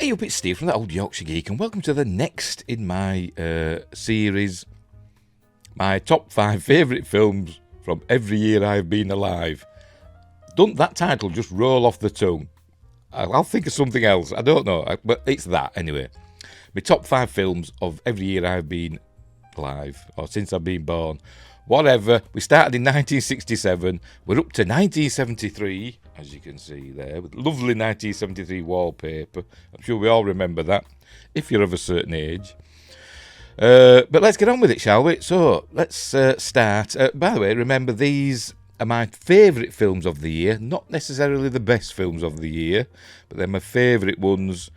Hey up, it's Steve from the old Yorkshire Geek, and welcome to the next in my series, my top 5 favourite films from every year I've been alive. Don't that title just roll off the tongue? I'll think of something else, I don't know, but it's that anyway. My top 5 films of every year I've been alive, or since I've been born. Whatever, we started in 1967, we're up to 1973, as you can see there, with lovely 1973 wallpaper. I'm sure we all remember that, if you're of a certain age. But let's get on with it, shall we? So, let's start. By the way, remember, these are my favourite films of the year, not necessarily the best films of the year, but they're my favourite ones.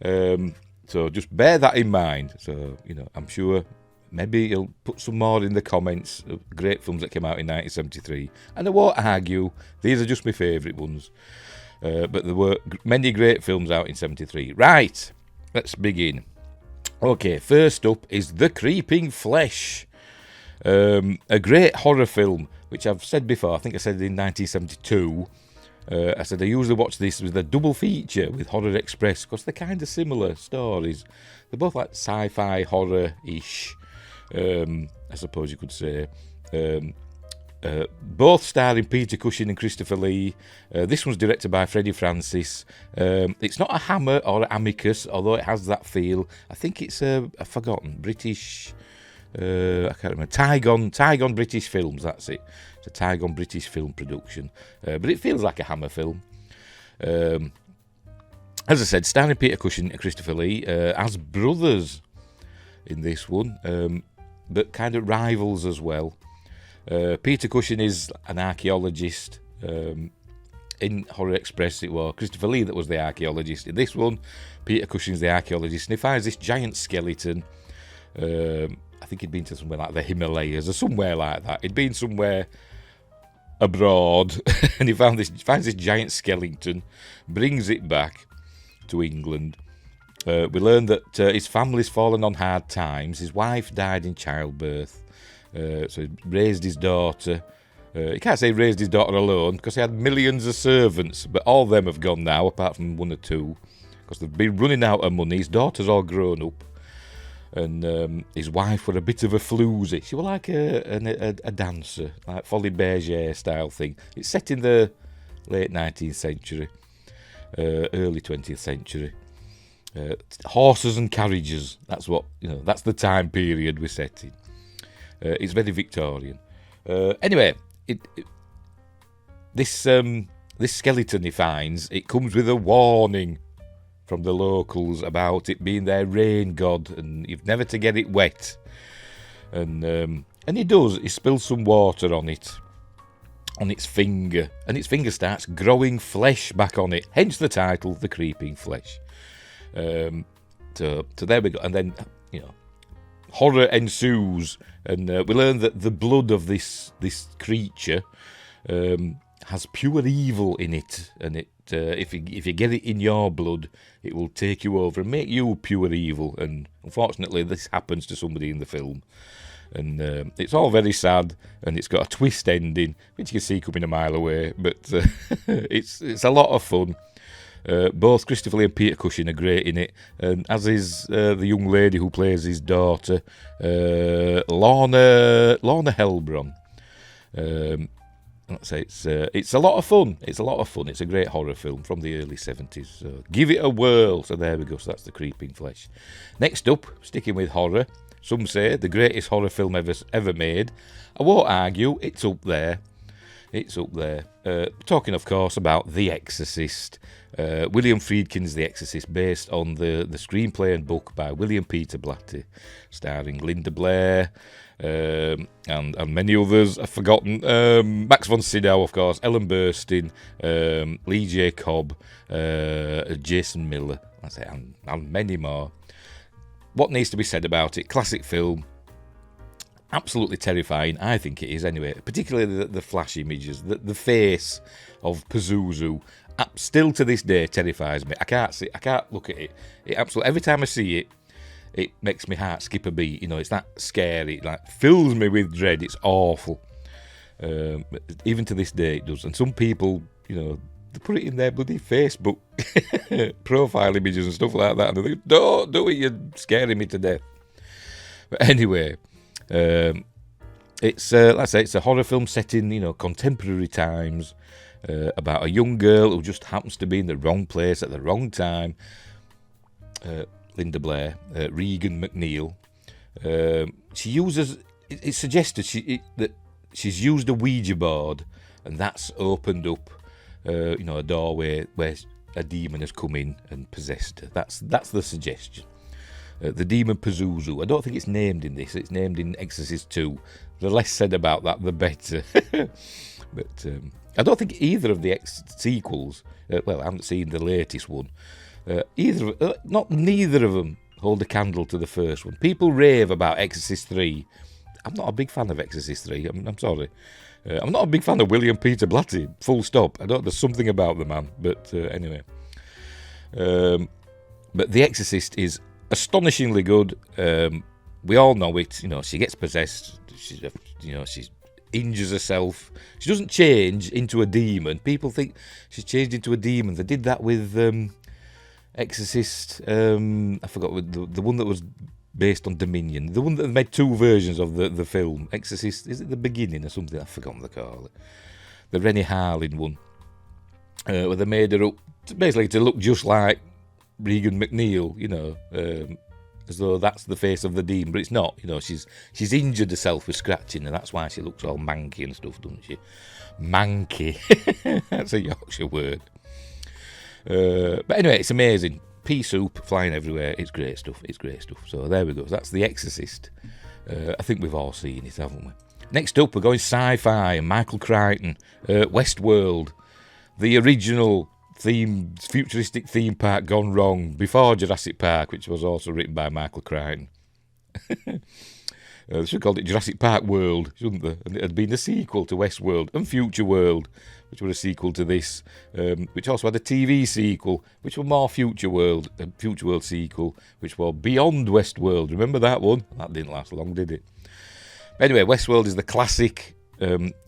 So just bear that in mind. So, I'm sure maybe you'll put some more in the comments of great films that came out in 1973. And I won't argue, these are just my favourite ones. But there were many great films out in 73. Right, let's begin. Okay, first up is The Creeping Flesh. A great horror film, which I've said before, I think I said in 1972. I said I usually watch this with a double feature with Horror Express, because they're kind of similar stories. They're both like sci-fi horror-ish, I suppose you could say. Both starring Peter Cushing and Christopher Lee. This one's directed by Freddie Francis. It's not a Hammer or an Amicus, although it has that feel. I think it's a forgotten British, I can't remember, Tygon British Films, that's it. It's a Tygon British film production. But it feels like a Hammer film. As I said, starring Peter Cushing and Christopher Lee as brothers in this one, but kind of rivals as well. Peter Cushing is an archaeologist. In Horror Express it was Christopher Lee that was the archaeologist. In this one, Peter Cushing's the archaeologist, and he finds this giant skeleton. I think he'd been to somewhere like the Himalayas or somewhere like that. He'd been somewhere abroad and he finds this giant skeleton, brings it back to England. We learn that his family's fallen on hard times. His wife died in childbirth, so he raised his daughter. You can't say he raised his daughter alone, because he had millions of servants, but all of them have gone now, apart from one or two, because they've been running out of money. His daughter's all grown up, and his wife were a bit of a floozy. She was like a dancer, like Folies Bergère style thing. It's set in the late 19th century, early 20th century. Horses and carriages, that's what, that's the time period we're set in. It's very Victorian. Anyway, this skeleton he finds, it comes with a warning from the locals about it being their rain god, and you've never to get it wet. And he does. He spills some water on it, on its finger, and its finger starts growing flesh back on it. Hence the title, The Creeping Flesh. So there we go. And then, horror ensues, and we learn that the blood of this creature has pure evil in it, and it if you get it in your blood, it will take you over and make you pure evil. And unfortunately, this happens to somebody in the film, and it's all very sad, and it's got a twist ending, which you can see coming a mile away. But it's a lot of fun. Both Christopher Lee and Peter Cushing are great in it, and as is the young lady who plays his daughter, Lorna Helbron. It's a lot of fun. It's a great horror film from the early 70s. So give it a whirl. So there we go. So that's The Creeping Flesh. Next up, sticking with horror, some say the greatest horror film ever made. I won't argue. It's up there. Talking, of course, about The Exorcist. William Friedkin's The Exorcist, based on the screenplay and book by William Peter Blatty, starring Linda Blair and many others I've forgotten. Max von Sydow, of course, Ellen Burstyn, Lee J. Cobb, Jason Miller, and many more. What needs to be said about it? Classic film. Absolutely terrifying, I think it is anyway, particularly the flash images, the face of Pazuzu, still to this day terrifies me. I can't look at it. It absolutely, every time I see it, it makes my heart skip a beat. It's that scary, it like fills me with dread. It's awful. Even to this day it does. And some people, they put it in their bloody Facebook profile images and stuff like that. And they think, don't do it, you're scaring me to death. But anyway, it's like I say, it's a horror film set in, contemporary times, about a young girl who just happens to be in the wrong place at the wrong time. Linda Blair, Regan McNeil. She uses. It's suggested that she's used a Ouija board, and that's opened up, a doorway where a demon has come in and possessed her. That's the suggestion. The demon Pazuzu. I don't think it's named in this. It's named in Exorcist 2. The less said about that, the better. But I don't think either of the sequels. I haven't seen the latest one. Neither of them hold a candle to the first one. People rave about Exorcist 3. I'm not a big fan of Exorcist 3. I'm sorry. I'm not a big fan of William Peter Blatty. Full stop. There's something about the man. But anyway. But The Exorcist is astonishingly good. We all know it. She gets possessed. She injures herself. She doesn't change into a demon. People think she's changed into a demon. They did that with Exorcist. I forgot the one that was based on Dominion. The one that made two versions of the film. Exorcist. Is it The Beginning or something? I've forgotten what they call it. The Rennie Harlin one. Where they made her up basically to look just like Regan McNeil, as though that's the face of the demon, but it's not. She's injured herself with scratching, and that's why she looks all manky and stuff, doesn't she? Manky. That's a Yorkshire word. But anyway, it's amazing. Pea soup flying everywhere. It's great stuff. So there we go. That's The Exorcist. I think we've all seen it, haven't we? Next up, we're going sci-fi and Michael Crichton. Westworld. The original futuristic theme park gone wrong before Jurassic Park, which was also written by Michael Crichton. They should have called it Jurassic Park World, shouldn't they? And it had been the sequel to Westworld and Future World, which were a sequel to this, which also had a TV sequel, which were more Future World, a Future World sequel, which was Beyond Westworld. Remember that one? That didn't last long, did it? Anyway, Westworld is the classic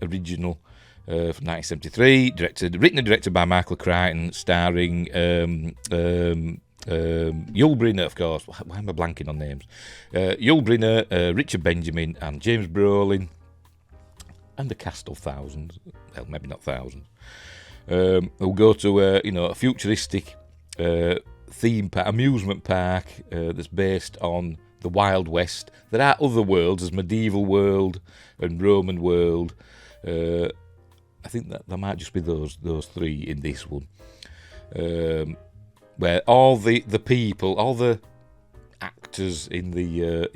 original from 1973, written and directed by Michael Crichton, starring Yul Brynner, of course. Why am I blanking on names? Yul Brynner, Richard Benjamin, and James Brolin, and a cast of thousands. Well, maybe not thousands. Who'll go to a futuristic theme park, amusement park that's based on the Wild West. There are other worlds, there's medieval world and Roman world. I think that there might just be those three in this one, where all the people, all the actors in the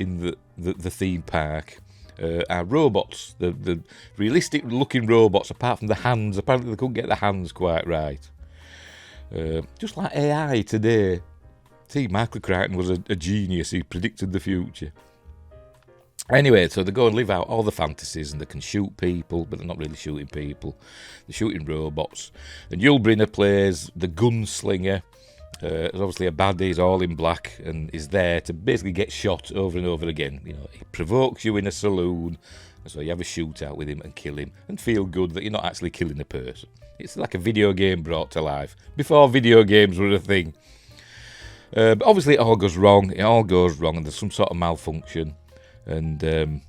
theme park are robots. The realistic looking robots, apart from the hands. Apparently they couldn't get the hands quite right. Just like AI today. See, Michael Crichton was a genius. He predicted the future. Anyway, so they go and live out all the fantasies, and they can shoot people, but they're not really shooting people. They're shooting robots. And Yul Brynner plays the gunslinger. There's obviously a baddie, he's all in black, and is there to basically get shot over and over again. He provokes you in a saloon, so you have a shootout with him and kill him, and feel good that you're not actually killing a person. It's like a video game brought to life, before video games were a thing. But obviously it all goes wrong, and there's some sort of malfunction. And the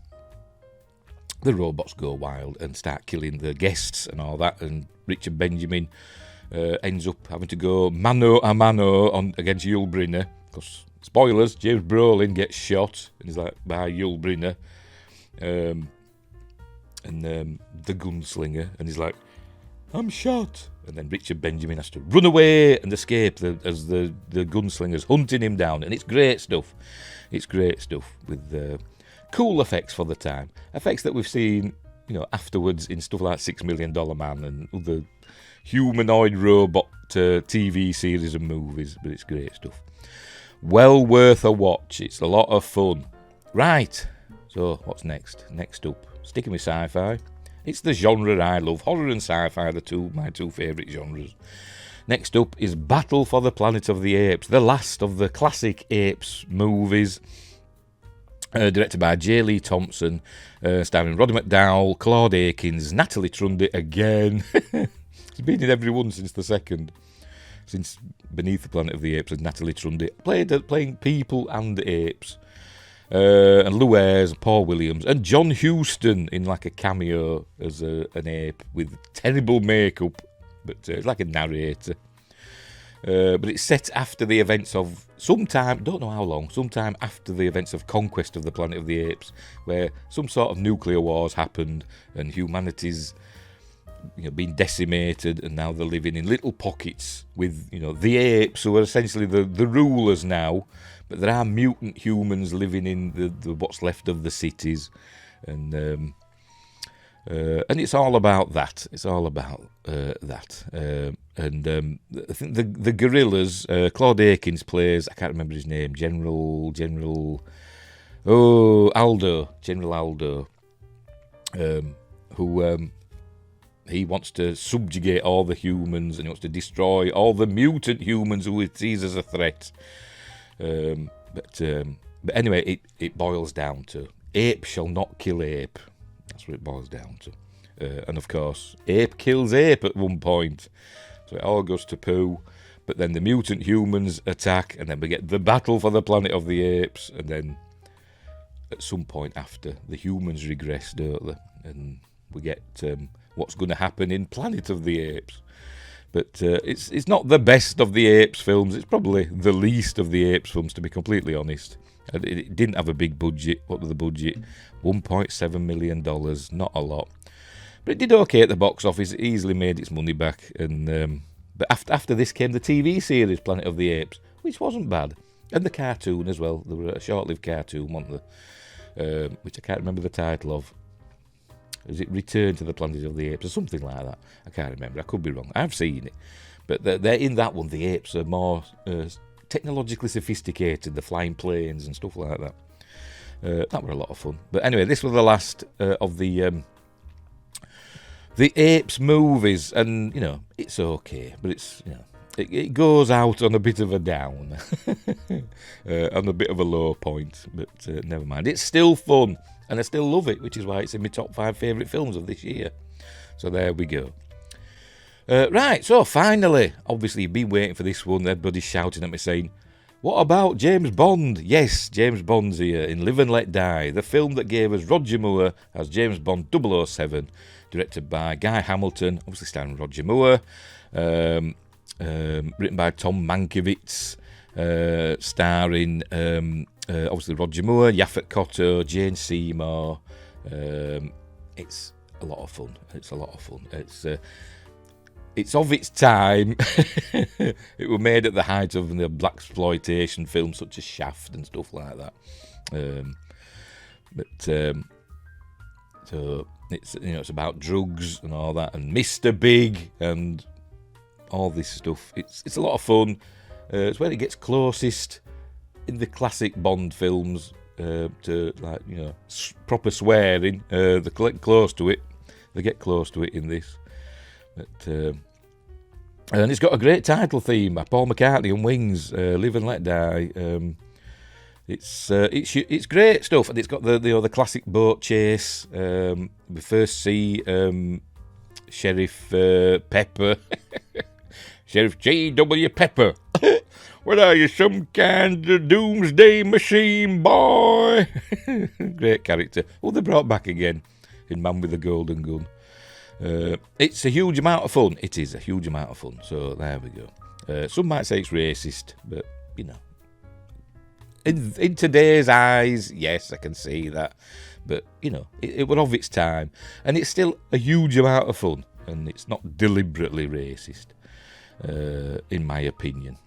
robots go wild and start killing the guests and all that. And Richard Benjamin ends up having to go mano a mano against Yul Brynner. Because, spoilers, James Brolin gets shot and he's like by Yul Brynner. And the gunslinger. And he's like, I'm shot. And then Richard Benjamin has to run away and escape as the gunslinger's hunting him down. And it's great stuff. With cool effects for the time. Effects that we've seen, afterwards in stuff like $6 Million Man and other humanoid robot TV series and movies. But it's great stuff. Well worth a watch. It's a lot of fun. Right. So, what's next? Next up, sticking with sci-fi. It's the genre I love. Horror and sci-fi are my two favourite genres. Next up is Battle for the Planet of the Apes, the last of the classic Apes movies. Directed by J. Lee Thompson, starring Roddy McDowall, Claude Akins, Natalie Trundy again, He's been in every one since the second. Since Beneath the Planet of the Apes and Natalie Trundy. Playing people and apes. And Lou Ayres, Paul Williams, and John Huston in like a cameo as an ape with terrible makeup, but it's like a narrator. But it's set after the events of sometime, don't know how long, sometime after the events of Conquest of the Planet of the Apes, where some sort of nuclear wars happened and humanity's been decimated, and now they're living in little pockets with the apes who are essentially the rulers now. But there are mutant humans living in the what's left of the cities, and it's all about that. It's all about that. And I think the gorillas. Claude Akins plays. I can't remember his name. General Aldo. General Aldo. Who he wants to subjugate all the humans, and he wants to destroy all the mutant humans who he sees as a threat. But anyway, it boils down to ape shall not kill ape. That's what it boils down to. And of course, ape kills ape at one point. So it all goes to poo. But then the mutant humans attack, and then we get the battle for the Planet of the Apes. And then at some point after, the humans regress, don't they? And we get what's going to happen in Planet of the Apes. But it's not the best of the Apes films. It's probably the least of the Apes films, to be completely honest. It didn't have a big budget. What was the budget? $1.7 million. Not a lot. But it did okay at the box office. It easily made its money back. And but after this came the TV series Planet of the Apes, which wasn't bad. And the cartoon as well. There were a short-lived cartoon, wasn't there? Which I can't remember the title of. Is it Return to the Planet of the Apes or something like that? I can't remember. I could be wrong. I've seen it. But they're in that one, the apes are more technologically sophisticated, the flying planes and stuff like that. That were a lot of fun. But anyway, this was the last of the apes movies. And, it's okay. But it's, it goes out on a bit of a down. On a bit of a low point. But never mind. It's still fun. And I still love it, which is why it's in my top 5 favourite films of this year. So there we go. Right, so finally, obviously you've been waiting for this one. Everybody's shouting at me saying, what about James Bond? Yes, James Bond's here in Live and Let Die, the film that gave us Roger Moore as James Bond 007, directed by Guy Hamilton, obviously starring Roger Moore, written by Tom Mankiewicz, starring obviously Roger Moore, Yaphet Kotto, Jane Seymour. It's a lot of fun. It's of its time. It was made at the height of the blaxploitation films such as Shaft and stuff like that. So it's it's about drugs and all that, and Mr. Big and all this stuff. It's a lot of fun. It's where it gets closest in the classic Bond films to proper swearing. They get close to it. They get close to it in this. But and it's got a great title theme by Paul McCartney and Wings, Live and Let Die. It's great stuff, and it's got the classic boat chase. We first see Sheriff Pepper, Sheriff J.W. Pepper. What are you, some kind of doomsday machine, boy? Great character. Oh, they brought back again in Man with the Golden Gun. It's a huge amount of fun. It is a huge amount of fun. So there we go. Some might say it's racist, but in today's eyes, yes, I can see that. But it was of its time, and it's still a huge amount of fun, and it's not deliberately racist, in my opinion.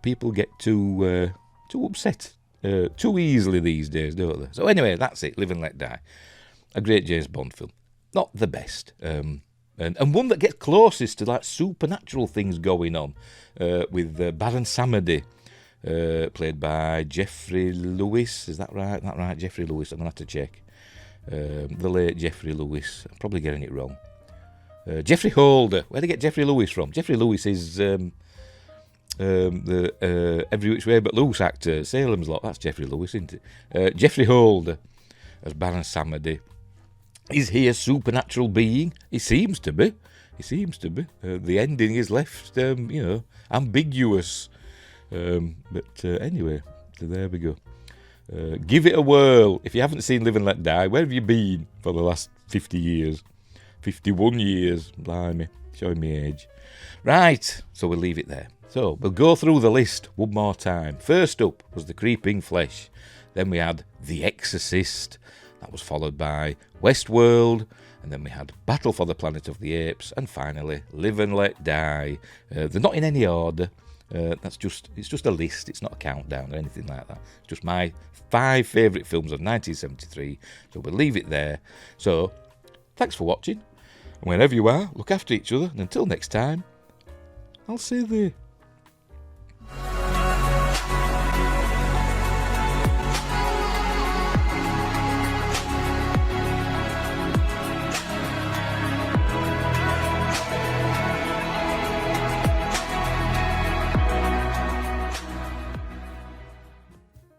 People get too upset too easily these days, don't they? So anyway, that's it. Live and Let Die. A great James Bond film. Not the best. And one that gets closest to like supernatural things going on with Baron Samedi, played by Geoffrey Lewis. Is that right? That right? Geoffrey Lewis. I'm going to have to check. The late Geoffrey Lewis. I'm probably getting it wrong. Geoffrey Holder. Where did they get Geoffrey Lewis from? Geoffrey Lewis is the Every Which Way But Loose actor, Salem's Lot. That's Geoffrey Lewis, isn't it? Geoffrey Holder as Baron Samedi. Is he a supernatural being? He seems to be. It seems to be. The ending is left, ambiguous. Anyway, so there we go. Give it a whirl. If you haven't seen Live and Let Die, where have you been for the last 50 years? 51 years. Blimey, showing me age. Right, so we'll leave it there. So we'll go through the list one more time. First up was The Creeping Flesh. Then we had The Exorcist. That was followed by Westworld. And then we had Battle for the Planet of the Apes. And finally, Live and Let Die. They're not in any order. It's just a list. It's not a countdown or anything like that. It's just my 5 favourite films of 1973. So we'll leave it there. So, thanks for watching. And wherever you are, look after each other. And until next time, I'll see thee.